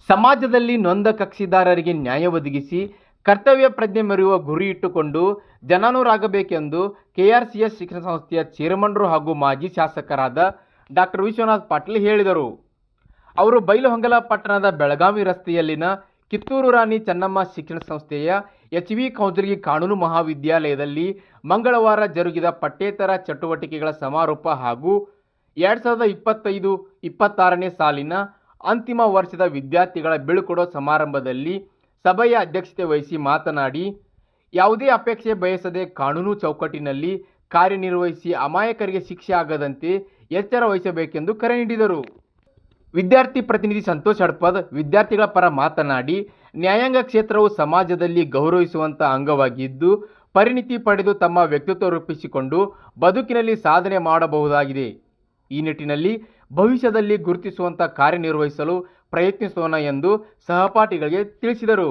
ಸಮಾಜದಲ್ಲಿ ನೊಂದ ಕಕ್ಷಿದಾರರಿಗೆ ನ್ಯಾಯ ಒದಗಿಸಿ ಕರ್ತವ್ಯ ಪ್ರಜ್ಞೆ ಮೆರೆಯುವ ಗುರಿ ಇಟ್ಟುಕೊಂಡು ಜನಾನುರಾಗಬೇಕೆಂದು ಕೆಆರ್ಸಿಎಸ್ ಶಿಕ್ಷಣ ಸಂಸ್ಥೆಯ ಚೇರ್ಮನ್ರು ಹಾಗೂ ಮಾಜಿ ಶಾಸಕರಾದ ಡಾಕ್ಟರ್ ವಿಶ್ವನಾಥ್ ಪಾಟೀಲ್ ಹೇಳಿದರು. ಅವರು ಬೈಲಹೊಂಗಲ ಪಟ್ಟಣದ ಬೆಳಗಾವಿ ರಸ್ತೆಯಲ್ಲಿನ ಕಿತ್ತೂರು ರಾಣಿ ಚೆನ್ನಮ್ಮ ಶಿಕ್ಷಣ ಸಂಸ್ಥೆಯ ಎಚ್.ವಿ. ಕೌಜಲಗಿ ಕಾನೂನು ಮಹಾವಿದ್ಯಾಲಯದಲ್ಲಿ ಮಂಗಳವಾರ ಜರುಗಿದ ಪಠ್ಯೇತರ ಚಟುವಟಿಕೆಗಳ ಸಮಾರೋಪ ಹಾಗೂ 2025-26ನೇ ಸಾಲಿನ ಅಂತಿಮ ವರ್ಷದ ವಿದ್ಯಾರ್ಥಿಗಳ ಬೀಳ್ಕೊಡೋ ಸಮಾರಂಭದಲ್ಲಿ ಸಭೆಯ ಅಧ್ಯಕ್ಷತೆ ವಹಿಸಿ ಮಾತನಾಡಿ, ಯಾವುದೇ ಅಪೇಕ್ಷೆ ಬಯಸದೆ ಕಾನೂನು ಚೌಕಟ್ಟಿನಲ್ಲಿ ಕಾರ್ಯನಿರ್ವಹಿಸಿ ಅಮಾಯಕರಿಗೆ ಶಿಕ್ಷೆ ಆಗದಂತೆ ಎಚ್ಚರ ವಹಿಸಬೇಕೆಂದು ಕರೆ ನೀಡಿದರು. ವಿದ್ಯಾರ್ಥಿ ಪ್ರತಿನಿಧಿ ಸಂತೋಷ್ ಹಡಪದ್ ವಿದ್ಯಾರ್ಥಿಗಳ ಪರ ಮಾತನಾಡಿ, ನ್ಯಾಯಾಂಗ ಕ್ಷೇತ್ರವು ಸಮಾಜದಲ್ಲಿ ಗೌರವಿಸುವಂಥ ಅಂಗವಾಗಿದ್ದು, ಪರಿಣಿತಿ ಪಡೆದು ತಮ್ಮ ವ್ಯಕ್ತಿತ್ವ ರೂಪಿಸಿಕೊಂಡು ಬದುಕಿನಲ್ಲಿ ಸಾಧನೆ ಮಾಡಬಹುದಾಗಿದೆ. ಈ ನಿಟ್ಟಿನಲ್ಲಿ ಭವಿಷ್ಯದಲ್ಲಿ ಗುರುತಿಸುವಂಥ ಕಾರ್ಯನಿರ್ವಹಿಸಲು ಪ್ರಯತ್ನಿಸೋಣ ಎಂದು ಸಹಪಾಠಿಗಳಿಗೆ ತಿಳಿಸಿದರು.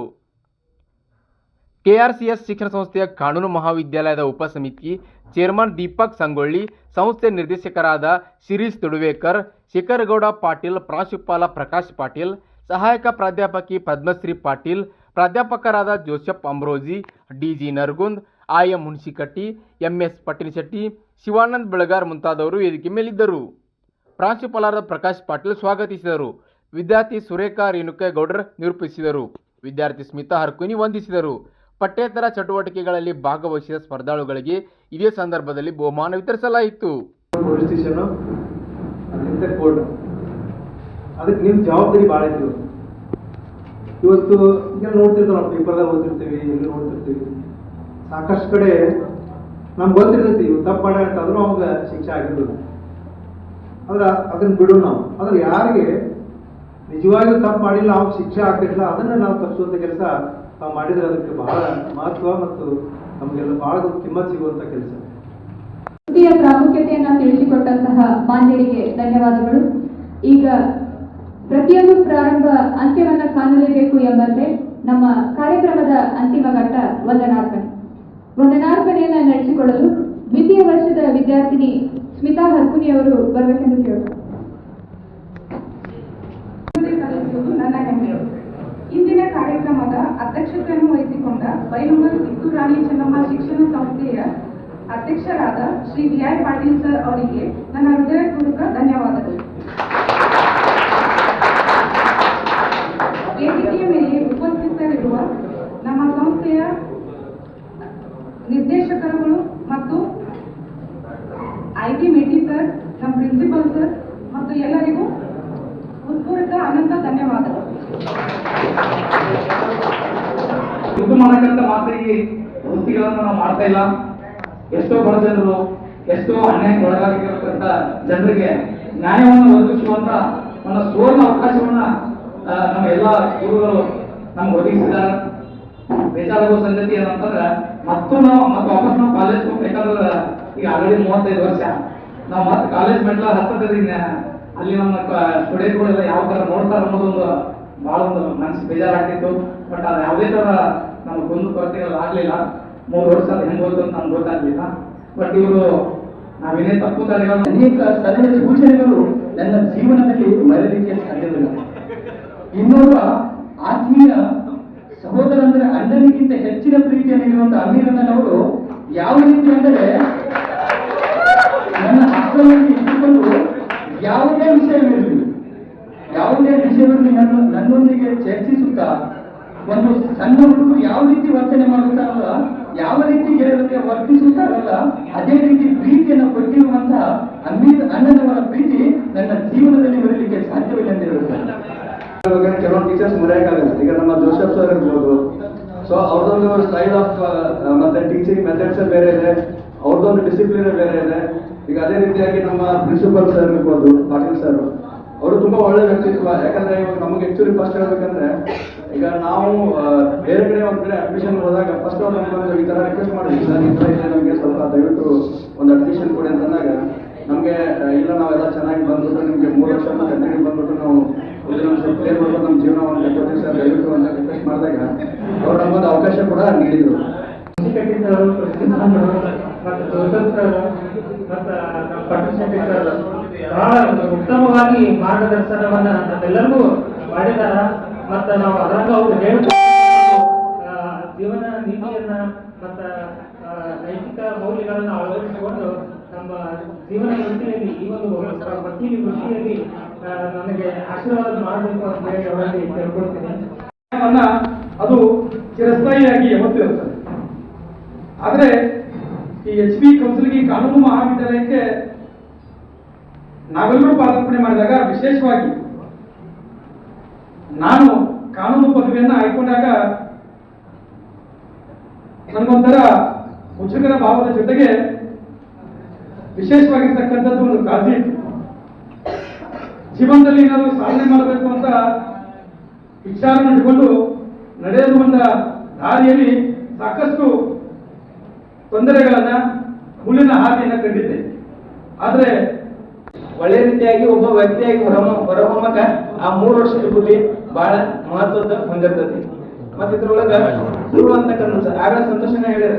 ಕೆಆರ್ಸಿಎಸ್ ಶಿಕ್ಷಣ ಸಂಸ್ಥೆಯ ಕಾನೂನು ಮಹಾವಿದ್ಯಾಲಯದ ಉಪಸಮಿತಿ ಚೇರ್ಮನ್ ದೀಪಕ್ ಸಂಗೊಳ್ಳಿ, ಸಂಸ್ಥೆ ನಿರ್ದೇಶಕರಾದ ಶಿರೀಶ್ ತುಡುವೇಕರ್, ಶಿಖರಗೌಡ ಪಾಟೀಲ್, ಪ್ರಾಂಶುಪಾಲ ಪ್ರಕಾಶ್ ಪಾಟೀಲ್, ಸಹಾಯಕ ಪ್ರಾಧ್ಯಾಪಕಿ ಪದ್ಮಶ್ರೀ ಪಾಟೀಲ್, ಪ್ರಾಧ್ಯಾಪಕರಾದ Joseph Ambrozi, D G. Nargund, I.M. Hunasikatti, M.S. Pattanashetti, Shivanand Belagar ಮುಂತಾದವರು ವೇದಿಕೆ ಮೇಲಿದ್ದರು. ಪ್ರಾಂಶುಪಾಲರಾದ ಪ್ರಕಾಶ್ ಪಾಟೀಲ್ ಸ್ವಾಗತಿಸಿದರು. ವಿದ್ಯಾರ್ಥಿ ಸುರೇಖಾ ರೇಣುಕೇಗೌಡರ್ ನಿರೂಪಿಸಿದರು. ವಿದ್ಯಾರ್ಥಿ ಸ್ಮಿತಾ ಹರ್ಕುನಿ ವಂದಿಸಿದರು. ಪಠ್ಯೇತರ ಚಟುವಟಿಕೆಗಳಲ್ಲಿ ಭಾಗವಹಿಸಿದ ಸ್ಪರ್ಧಾಳುಗಳಿಗೆ ಇದೇ ಸಂದರ್ಭದಲ್ಲಿ ಬಹುಮಾನ ವಿತರಿಸಲಾಯಿತು. ಅದಕ್ಕೆ ನಿಮ್ಮ ಜವಾಬ್ದಾರಿ ಭಾಳ ಇತ್ತು. ಇವತ್ತು ಈಗ ನೋಡ್ತಿರ್ತಾವೆ ನಾವು ಪೇಪರ್ದಾಗ ಓದಿರ್ತೀವಿ, ಎಲ್ಲಿ ನೋಡ್ತಿರ್ತೀವಿ, ಸಾಕಷ್ಟು ಕಡೆ ನಮ್ಗೆ ಗೊತ್ತಿರ್ತೈತಿ ಇವು ತಪ್ಪು ಮಾಡ ಅಂತಂದ್ರೂ ಅವಾಗ ಶಿಕ್ಷೆ ಆಗಿರೋದು. ಆದ್ರೆ ಅದನ್ನ ಬಿಡು ನಾವು. ಆದ್ರೆ ಯಾರಿಗೆ ನಿಜವಾಗಿಯೂ ತಪ್ಪು ಮಾಡಿಲ್ಲ ಅವಾಗ ಶಿಕ್ಷೆ ಆಗ್ತಿಲ್ಲ ಅದನ್ನ ನಾವು ತಪ್ಪಿಸುವಂಥ ಕೆಲಸ ನಾವು ಮಾಡಿದ್ರೆ ಅದಕ್ಕೆ ಬಹಳ ಮಹತ್ವ ಮತ್ತು ನಮಗೆಲ್ಲ ಬಹಳ ಕಿಮ್ಮತ್ ಸಿಗುವಂಥ ಕೆಲಸ. ವೃತ್ತಿಯ ಪ್ರಾಮುಖ್ಯತೆಯನ್ನು ತಿಳಿಸಿಕೊಟ್ಟಂತಹ ಮಾನ್ಯರಿಗೆ ಧನ್ಯವಾದಗಳು. ಈಗ ಪ್ರತಿಯೊಂದು ಪ್ರಾರಂಭ ಅಂತ್ಯವನ್ನ ಕಾಣಲೇಬೇಕು ಎಂಬಂತೆ ನಮ್ಮ ಕಾರ್ಯಕ್ರಮದ ಅಂತಿಮ ಘಟ್ಟ ವಂದನಾರ್ಪಣೆಯನ್ನು ನಡೆಸಿಕೊಳ್ಳಲು ದ್ವಿತೀಯ ವರ್ಷದ ವಿದ್ಯಾರ್ಥಿನಿ ಸ್ಮಿತಾ ಹರ್ಕುನಿ ಅವರು ಬರಬೇಕೆಂದು ಕೇಳೋಣ. ನನ್ನ ಹೆಮ್ಮೆ. ಇಂದಿನ ಕಾರ್ಯಕ್ರಮದ ಅಧ್ಯಕ್ಷತೆಯನ್ನು ವಹಿಸಿಕೊಂಡ ಬೈಲಹೊಂಗಲ ಕಿತ್ತೂರು ರಾಣಿ ಚೆನ್ನಮ್ಮ ಶಿಕ್ಷಣ ಸಂಸ್ಥೆಯ ಅಧ್ಯಕ್ಷರಾದ ಶ್ರೀ ವಿ.ಐ. ಪಾಟೀಲ್ ಸರ್ ಅವರಿಗೆ ನನ್ನ ಹೃದಯಪೂರ್ವಕ ಧನ್ಯವಾದಗಳು. ವೇದಿಕೆಯ ಮೇಲೆ ಉಪಸ್ಥಿತರಿರುವ ನಮ್ಮ ಸಂಸ್ಥೆಯ ನಿರ್ದೇಶಕರುಗಳು ಮತ್ತು ಐ.ಟಿ. ಮೇಟಿ ಸರ್, ನಮ್ಮ ಪ್ರಿನ್ಸಿಪಲ್ ಸರ್ ಮತ್ತು ಎಲ್ಲರಿಗೂ ಹೃತ್ಪೂರ್ವಕ ಅನಂತ ಧನ್ಯವಾದಗಳು. ದುಡ್ಡು ಮಾಡಕ್ಕಂತ ಮಾತಿಗೆ ವೃತ್ತಿಗಳನ್ನು ನಾವು ಮಾಡ್ತಾ ಇಲ್ಲ. ಎಷ್ಟೋ ಬಡ ಜನರು, ಎಷ್ಟೋ ಅನ್ಯಾಯಕ್ಕೆ ಒಳಗಾಗಿರತಕ್ಕಂಥ ಜನರಿಗೆ ನ್ಯಾಯವನ್ನು ಒದಗಿಸುವಂತ ಒಂದು ಸುವರ್ಣ ಅವಕಾಶವನ್ನ ನಮ್ಮ ಎಲ್ಲ ಗುರುಗಳು ನಮ್ಗೆ ಒದಗಿಸಿದ್ದಾರೆ. ಬೇಜಾರಾಗುವ ಸಂಗತಿ ಏನಂತಂದ್ರೆ ಮತ್ತೆ ವಾಪಸ್ ನಾವು ಕಾಲೇಜ್ ಹೋಗ್ಬೇಕಾದ್ರೆ ಈಗ ಆಲ್ರೆಡಿ 35 ವರ್ಷ ನಾವು ಮತ್ತೆ ಕಾಲೇಜ್ ಮೆಟ್ಲ ಹತ್ತದ್ರಿಂದ ಅಲ್ಲಿ ನಮ್ಮ ಸ್ಟೂಡೆಂಟ್ಗಳೆಲ್ಲ ಯಾವ ತರ ನೋಡ್ತಾರೆ ಅನ್ನೋದೊಂದು ಬಹಳ ಒಂದು ಮನಸ್ಸು ಬೇಜಾರಾಗ್ತಿತ್ತು. ಬಟ್ ಅದು ಯಾವುದೇ ತರ ನಮ್ಮ ಕುಂದು ಕೊರತೆಗಳು ಆಗ್ಲಿಲ್ಲ. 3 ವರ್ಷ ಅದು ಹೆಂಗ್ ಹೋಯ್ತು ಅಂತ ನಮ್ಗೆ ಗೊತ್ತಾಗ್ಲಿಲ್ಲ. ಬಟ್ ಇವರು ನಾವೇನೇ ತಪ್ಪು ಕಾರ್ಯಗಳು ಅನೇಕ ಸರಳ ಸೂಚನೆಗಳು ನನ್ನ ಜೀವನದಲ್ಲಿ ಮರೆಯಲಿಕ್ಕೆ ಸಾಧ್ಯವಿಲ್ಲ. ಇನ್ನೊಬ್ಬ ಆತ್ಮೀಯ ಸಹೋದರ ಅಂದ್ರೆ ಅಣ್ಣನಿಗಿಂತ ಹೆಚ್ಚಿನ ಪ್ರೀತಿಯನ್ನು ನೀಡುವಂತ ಅಮೀರಣ್ಣನವರು ಯಾವ ರೀತಿ ಅಂದರೆ ನನ್ನ ಹಸ್ತವನ್ನು ಇಟ್ಟುಕೊಂಡು ಯಾವುದೇ ವಿಷಯವಿರಲಿ ನನ್ನೊಂದಿಗೆ ಚರ್ಚಿಸುತ್ತಾ ಒಂದು ಸಣ್ಣ ಹುಡುಗರು ಯಾವ ರೀತಿ ವರ್ತನೆ ಮಾಡುತ್ತಾರಲ್ಲ, ಯಾವ ರೀತಿ ಗೆಳೆಯರಿಗೆ ವರ್ತಿಸುತ್ತಾರಲ್ಲ, ಅದೇ ರೀತಿ ಪ್ರೀತಿಯನ್ನು ಕೊಟ್ಟಿರುವಂತಹ ಅಣ್ಣನವರ ಪ್ರೀತಿ ನನ್ನ ಜೀವನದಲ್ಲಿ ಬರಲಿಕ್ಕೆ ಸಾಧ್ಯವಿಲ್ಲ ಅಂತ ಹೇಳುತ್ತಾರೆ. ಕೆಲವೊಂದು ಟೀಚರ್ಸ್ ಮರೆಯಕ್ಕಾಗಲ್ಲ. ಈಗ ನಮ್ಮ ಜೋಸೆಫ್ ಸರ್ ಇರ್ಬೋದು, ಸೊ ಅವ್ರದ್ದೊಂದು ಸ್ಟೈಲ್ ಆಫ್ ಮತ್ತೆ ಟೀಚಿಂಗ್ ಮೆಥಡ್ಸ್ ಬೇರೆ ಇದೆ, ಅವ್ರದ್ದೊಂದು ಡಿಸಿಪ್ಲಿನ್ ಬೇರೆ ಇದೆ. ಈಗ ಅದೇ ರೀತಿಯಾಗಿ ನಮ್ಮ ಪ್ರಿನ್ಸಿಪಲ್ ಸರ್ ಇರ್ಬೋದು, ಪಾಟೀಲ್ ಸರ್, ಅವರು ತುಂಬಾ ಒಳ್ಳೆ ವ್ಯಕ್ತಿತ್ವ. ಯಾಕಂದ್ರೆ ಇವಾಗ ನಮಗೆ ಆಕ್ಚುಲಿ ಫಸ್ಟ್ ಹೇಳ್ಬೇಕಂದ್ರೆ ಈಗ ನಾವು ಬೇರೆ ಕಡೆ ಒಂದ್ ಕಡೆ ಅಡ್ಮಿಷನ್ ಹೋದಾಗ ಫಸ್ಟ್ ಅವ್ರು ನಮ್ಗೆ ಈ ತರ ರಿಕ್ವೆಸ್ಟ್ ಮಾಡಿದ್ವಿ, ಸರ್ ಈ ತರ ಇದೆ, ನಮಗೆ ಸ್ವಲ್ಪ ದಯವಿಟ್ಟು ಒಂದು ಅಡ್ಮಿಷನ್ ಕೊಡಿ ಅಂತಂದಾಗ ನಮಗೆ ಇಲ್ಲ ನಾವೆಲ್ಲ ಚೆನ್ನಾಗಿ ಬಂದ್ಬಿಟ್ಟು ನಿಮ್ಗೆ 3 ವರ್ಷ ಕಂಟಿನ್ಯೂ ಬಂದ್ಬಿಟ್ಟು ನಾವು ಸ್ವಲ್ಪ ಕ್ಲಿಯರ್ ಮಾಡ್ಬೋದು ನಮ್ಮ ಜೀವನವನ್ನು ಕಟ್ಕೊತೀವಿ ಸರ್ ದಯವಿಟ್ಟು ಅಂತ ರಿಕ್ವೆಸ್ಟ್ ಮಾಡಿದಾಗ ಅವ್ರು ನಮ್ಮೊಂದು ಅವಕಾಶ ಕೂಡ ನೀಡಿದ್ರು. ಬಹಳ ಉತ್ತಮವಾಗಿ ಮಾರ್ಗದರ್ಶನವನ್ನ ನಮ್ಮೆಲ್ಲರಿಗೂ ಮಾಡಿದಾರ. ಮತ್ತು ನಾವು ಅದರಂಗ ಅವ್ರು ಹೇಳ್ತಾರೆ ಜೀವನ ನೀತಿಯನ್ನ ಮತ್ತು ನೈತಿಕ ಮೌಲ್ಯಗಳನ್ನು ಅಳವಡಿಸಿಕೊಂಡು ನಮ್ಮ ಜೀವನ ವೃತ್ತಿಯಲ್ಲಿ ಈ ಒಂದು ವಕೀಲಿ ವೃತ್ತಿಯಲ್ಲಿ ನನಗೆ ಆಶೀರ್ವಾದ ಮಾಡಬೇಕು ಅಂತ ಹೇಳಿ ಅವರಲ್ಲಿ ಕೇಳ್ಕೊಳ್ತೀನಿ. ಅದು ಚಿರಸ್ಥಾಯಿಯಾಗಿ ಯಾವತ್ತಿರುತ್ತದೆ. ಆದರೆ ಈ HP ಕೌನ್ಸಿಲಿಂಗ್ ಕಾನೂನು ಮಹಾವಿದ್ಯಾಲಯಕ್ಕೆ ನಾವೆಲ್ಲರೂ ಪಾದಾರ್ಪಣೆ ಮಾಡಿದಾಗ, ವಿಶೇಷವಾಗಿ ನಾನು ಕಾನೂನು ಪದವಿಯನ್ನು ಆಯ್ಕೊಂಡಾಗ ನನಗೊಂಥರ ಮುಜುಗರ ಭಾವದ ಜೊತೆಗೆ ವಿಶೇಷವಾಗಿರ್ತಕ್ಕಂಥದ್ದು ಒಂದು ಕಾಳಜಿ ಇತ್ತು. ಜೀವನದಲ್ಲಿ ಏನಾದರೂ ಸಾಧನೆ ಮಾಡಬೇಕು ಅಂತ ವಿಚಾರ ಇಟ್ಟುಕೊಂಡು ನಡೆಯುವಂತ ದಾರಿಯಲ್ಲಿ ಸಾಕಷ್ಟು ತೊಂದರೆಗಳನ್ನ, ಮುಳ್ಳಿನ ಹಾದಿಯನ್ನ ಕಂಡಿದ್ದೆ. ಆದ್ರೆ ಒಳ್ಳೆ ರೀತಿಯಾಗಿ ಒಬ್ಬ ವ್ಯಕ್ತಿಯಾಗಿ ಹೊರಹೊಮ್ಮಕ ಆ 3 ವರ್ಷದ ಬುದ್ಧಿ ಬಹಳ ಮಹತ್ವದ ಹೊಂದಿರ್ತದೆ. ಮತ್ತೆ ಇದ್ರೊಳಗ ಗುರು ಅಂತಕ್ಕಂಥದ್ದು ಆಗ ಸಂತೋಷನ ಹೇಳಿದ್ರೆ,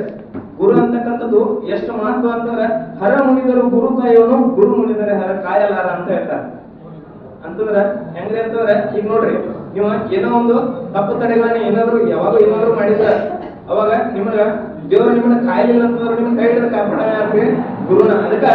ಗುರು ಅಂತಕ್ಕಂಥದ್ದು ಎಷ್ಟು ಮಹತ್ವ ಅಂತಂದ್ರೆ, ಹರ ಮುನಿದರು ಗುರು ಕಾಯೋನು, ಗುರು ಮುನಿದರೆ ಹರ ಕಾಯಲಾರ ಅಂತ ಹೇಳ್ತಾರೆ. ಅಂತಂದ್ರ ಹೆಂಗ್ರಿ ಅಂತಂದ್ರೆ, ಈಗ ನೋಡ್ರಿ, ನೀವು ಏನೋ ಒಂದು ತಪ್ಪು ತಡೆಗಳನ್ನ ಏನಾದ್ರು ಮಾಡಿದ್ರ ಅವಾಗ ನಿಮ್ಗ ದೇವರು ನಿಮ್ಮನ್ನ ಕಾಯಲಿಲ್ಲ ಅಂತಂದ್ರೆ ನಿಮ್ಗೆ ಕೈ ಹಿಡಿದ ಕಾಪಾಡ ಗುರುನ. ಅದಕ್ಕೆ